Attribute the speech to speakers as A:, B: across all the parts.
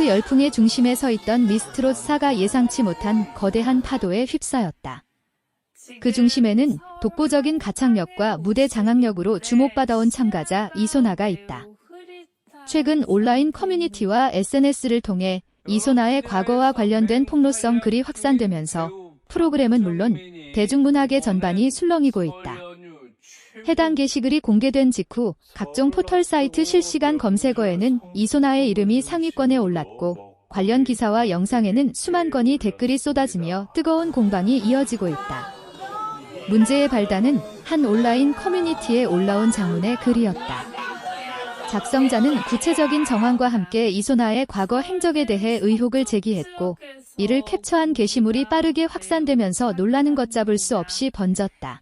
A: 인터네트 열풍의 중심에 서 있던 미스트롯4가 예상치 못한 거대한 파도에 휩싸였다. 그 중심에는 독보적인 가창력과 무대 장악력으로 주목받아온 참가자 이소나가 있다. 최근 온라인 커뮤니티와 SNS를 통해 이소나의 과거와 관련된 폭로성 글이 확산되면서 프로그램은 물론 대중문화계 전반이 술렁이고 있다. 해당 게시글이 공개된 직후 각종 포털 사이트 실시간 검색어에는 이소나의 이름이 상위권에 올랐고 관련 기사와 영상에는 수만 건의 댓글이 쏟아지며 뜨거운 공방이 이어지고 있다. 문제의 발단은 한 온라인 커뮤니티에 올라온 장문의 글이었다. 작성자는 구체적인 정황과 함께 이소나의 과거 행적에 대해 의혹을 제기했고 이를 캡처한 게시물이 빠르게 확산되면서 논란은 걷잡을 수 없이 번졌다.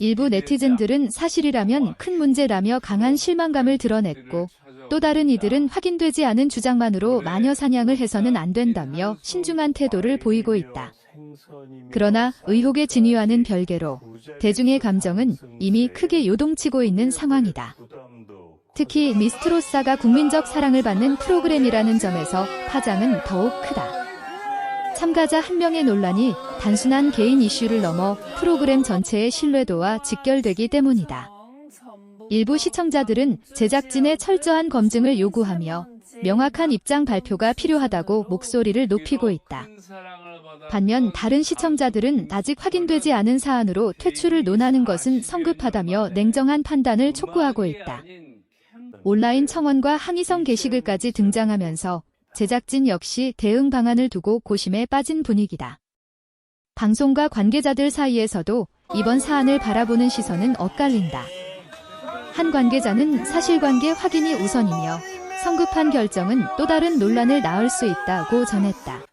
A: 일부 네티즌들은 사실이라면 큰 문제라며 강한 실망감을 드러냈고 또 다른 이들은 확인되지 않은 주장만으로 마녀 사냥을 해서는 안 된다며 신중한 태도를 보이고 있다. 그러나 의혹의 진위와는 별개로 대중의 감정은 이미 크게 요동치고 있는 상황이다. 특히 미스트롯4가 국민적 사랑을 받는 프로그램이라는 점에서 파장은 더욱 크다. 참가자 한 명의 논란이 단순한 개인 이슈를 넘어 프로그램 전체의 신뢰도와 직결되기 때문이다. 일부 시청자들은 제작진의 철저한 검증을 요구하며 명확한 입장 발표가 필요하다고 목소리를 높이고 있다. 반면 다른 시청자들은 아직 확인되지 않은 사안으로 퇴출을 논하는 것은 성급하다며 냉정한 판단을 촉구하고 있다. 온라인 청원과 항의성 게시글까지 등장하면서 제작진 역시 대응 방안을 두고 고심에 빠진 분위기다. 방송과 관계자들 사이에서도 이번 사안을 바라보는 시선은 엇갈린다. 한 관계자는 사실관계 확인이 우선이며 성급한 결정은 또 다른 논란을 낳을 수 있다고 전했다.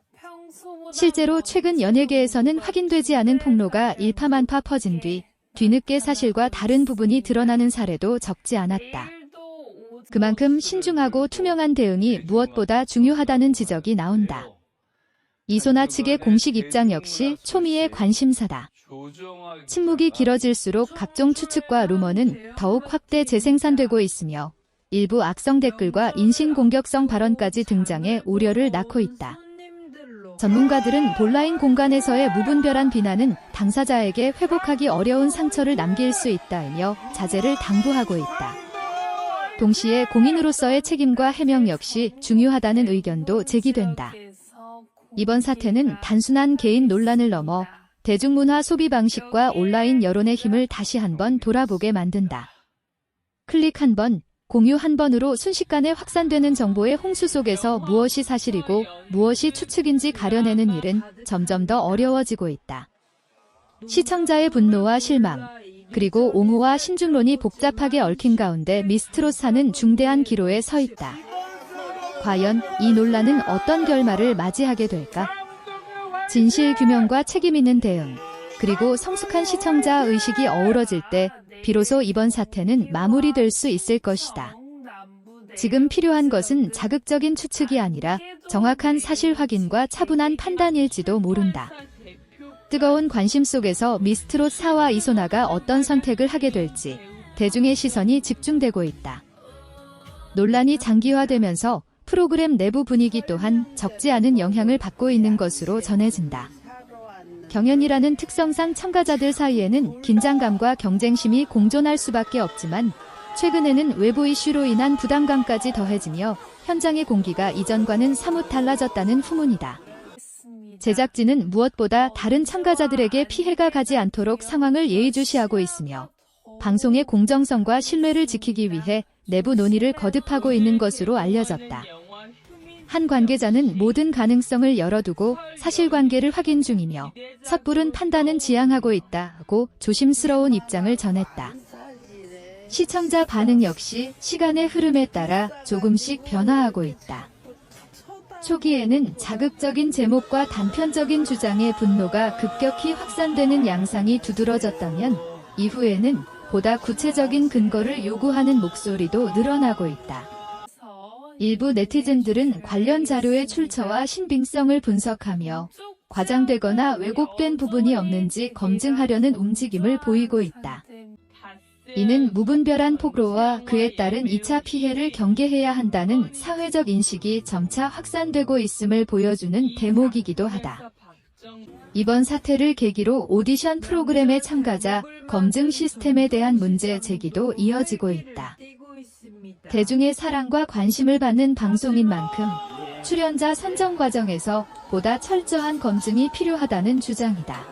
A: 실제로 최근 연예계에서는 확인되지 않은 폭로가 일파만파 퍼진 뒤 뒤늦게 사실과 다른 부분이 드러나는 사례도 적지 않았다. 그만큼 신중하고 투명한 대응이 무엇보다 중요하다는 지적이 나온다. 이소나 측의 공식 입장 역시 초미의 관심사다. 침묵이 길어질수록 각종 추측과 루머는 더욱 확대 재생산되고 있으며 일부 악성 댓글과 인신공격성 발언까지 등장해 우려를 낳고 있다. 전문가들은 온라인 공간에서의 무분별한 비난은 당사자에게 회복하기 어려운 상처를 남길 수 있다며 자제를 당부하고 있다. 동시에 공인으로서의 책임과 해명 역시 중요하다는 의견도 제기된다. 이번 사태는 단순한 개인 논란을 넘어 대중문화 소비 방식과 온라인 여론의 힘을 다시 한번 돌아보게 만든다. 클릭 한 번, 공유 한 번으로 순식간에 확산되는 정보의 홍수 속에서 무엇이 사실이고 무엇이 추측인지 가려내는 일은 점점 더 어려워지고 있다. 시청자의 분노와 실망, 그리고 옹호와 신중론이 복잡하게 얽힌 가운데 미스트롯4는 중대한 기로에 서 있다. 과연 이 논란은 어떤 결말을 맞이하게 될까? 진실 규명과 책임 있는 대응, 그리고 성숙한 시청자 의식이 어우러질 때 비로소 이번 사태는 마무리될 수 있을 것이다. 지금 필요한 것은 자극적인 추측이 아니라 정확한 사실 확인과 차분한 판단일지도 모른다. 뜨거운 관심 속에서 미스트롯4와 이소나가 어떤 선택을 하게 될지 대중의 시선이 집중되고 있다. 논란이 장기화되면서 프로그램 내부 분위기 또한 적지 않은 영향을 받고 있는 것으로 전해진다. 경연이라는 특성상 참가자들 사이에는 긴장감과 경쟁심이 공존할 수밖에 없지만 최근에는 외부 이슈로 인한 부담감까지 더해지며 현장의 공기가 이전과는 사뭇 달라졌다는 후문이다. 제작진은 무엇보다 다른 참가자들에게 피해가 가지 않도록 상황을 예의주시하고 있으며 방송의 공정성과 신뢰를 지키기 위해 내부 논의를 거듭하고 있는 것으로 알려졌다. 한 관계자는 모든 가능성을 열어두고 사실관계를 확인 중이며 섣부른 판단은 지양하고 있다고 조심스러운 입장을 전했다. 시청자 반응 역시 시간의 흐름에 따라 조금씩 변화하고 있다. 초기에는 자극적인 제목과 단편적인 주장의 분노가 급격히 확산되는 양상이 두드러졌다면 이후에는 보다 구체적인 근거를 요구하는 목소리도 늘어나고 있다. 일부 네티즌들은 관련 자료의 출처와 신빙성을 분석하며 과장되거나 왜곡된 부분이 없는지 검증하려는 움직임을 보이고 있다. 이는 무분별한 폭로와 그에 따른 2차 피해를 경계해야 한다는 사회적 인식이 점차 확산되고 있음을 보여주는 대목이기도 하다. 이번 사태를 계기로 오디션 프로그램의 참가자 검증 시스템에 대한 문제 제기도 이어지고 있다. 대중의 사랑과 관심을 받는 방송인 만큼 출연자 선정 과정에서 보다 철저한 검증이 필요하다는 주장이다.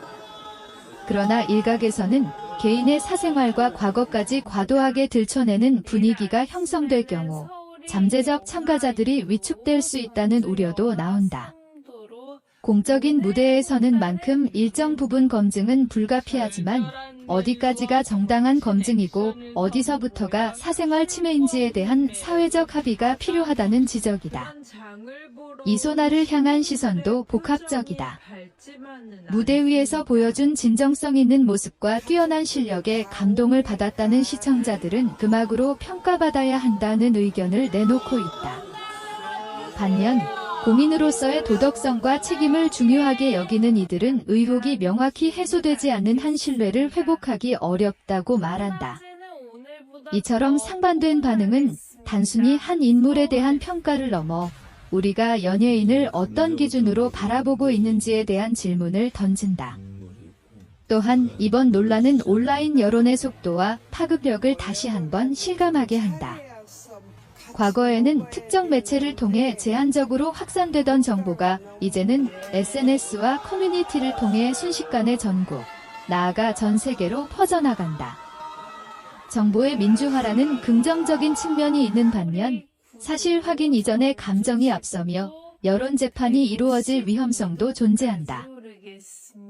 A: 그러나 일각에서는 개인의 사생활과 과거까지 과도하게 들춰내는 분위기가 형성될 경우 잠재적 참가자들이 위축될 수 있다는 우려도 나온다. 공적인 무대에 서는 만큼 일정 부분 검증은 불가피하지만 어디까지가 정당한 검증이고 어디서부터가 사생활 침해인지에 대한 사회적 합의가 필요하다는 지적이다. 이소나를 향한 시선도 복합적이다. 무대 위에서 보여준 진정성 있는 모습과 뛰어난 실력에 감동을 받았다는 시청자들은 음악으로 평가받아야 한다는 의견을 내놓고 있다. 반면 공인으로서의 도덕성과 책임을 중요하게 여기는 이들은 의혹이 명확히 해소되지 않는 한 신뢰를 회복하기 어렵다고 말한다. 이처럼 상반된 반응은 단순히 한 인물에 대한 평가를 넘어 우리가 연예인을 어떤 기준으로 바라보고 있는지에 대한 질문을 던진다. 또한 이번 논란은 온라인 여론의 속도와 파급력을 다시 한번 실감하게 한다. 과거에는 특정 매체를 통해 제한적으로 확산되던 정보가 이제는 SNS와 커뮤니티를 통해 순식간에 전국, 나아가 전 세계로 퍼져나간다. 정보의 민주화라는 긍정적인 측면이 있는 반면 사실 확인 이전의 감정이 앞서며 여론 재판이 이루어질 위험성도 존재한다.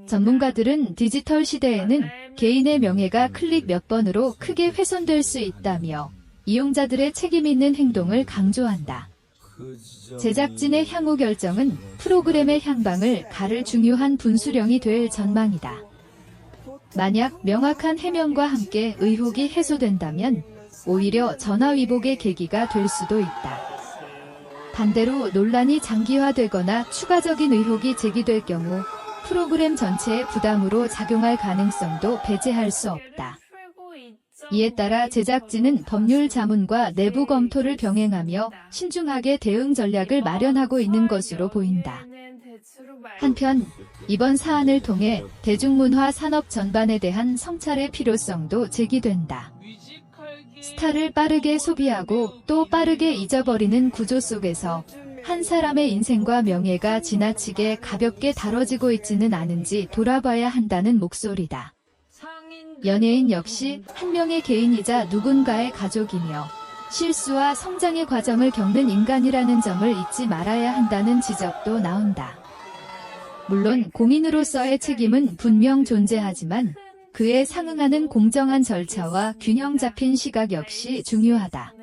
A: 전문가들은 디지털 시대에는 개인의 명예가 클릭 몇 번으로 크게 훼손될 수 있다며 이용자들의 책임 있는 행동을 강조한다. 제작진의 향후 결정은 프로그램의 향방을 가를 중요한 분수령이 될 전망이다. 만약 명확한 해명과 함께 의혹이 해소된다면 오히려 전화위복의 계기가 될 수도 있다. 반대로 논란이 장기화되거나 추가적인 의혹이 제기될 경우 프로그램 전체의 부담으로 작용할 가능성도 배제할 수 없다. 이에 따라 제작진은 법률 자문과 내부 검토를 병행하며 신중하게 대응 전략을 마련하고 있는 것으로 보인다. 한편 이번 사안을 통해 대중문화 산업 전반에 대한 성찰의 필요성도 제기된다. 스타를 빠르게 소비하고 또 빠르게 잊어버리는 구조 속에서 한 사람의 인생과 명예가 지나치게 가볍게 다뤄지고 있지는 않은지 돌아봐야 한다는 목소리다. 연예인 역시 한 명의 개인이자 누군가의 가족이며 실수와 성장의 과정을 겪는 인간이라는 점을 잊지 말아야 한다는 지적도 나온다. 물론 공인으로서의 책임은 분명 존재하지만 그에 상응하는 공정한 절차와 균형 잡힌 시각 역시 중요하다.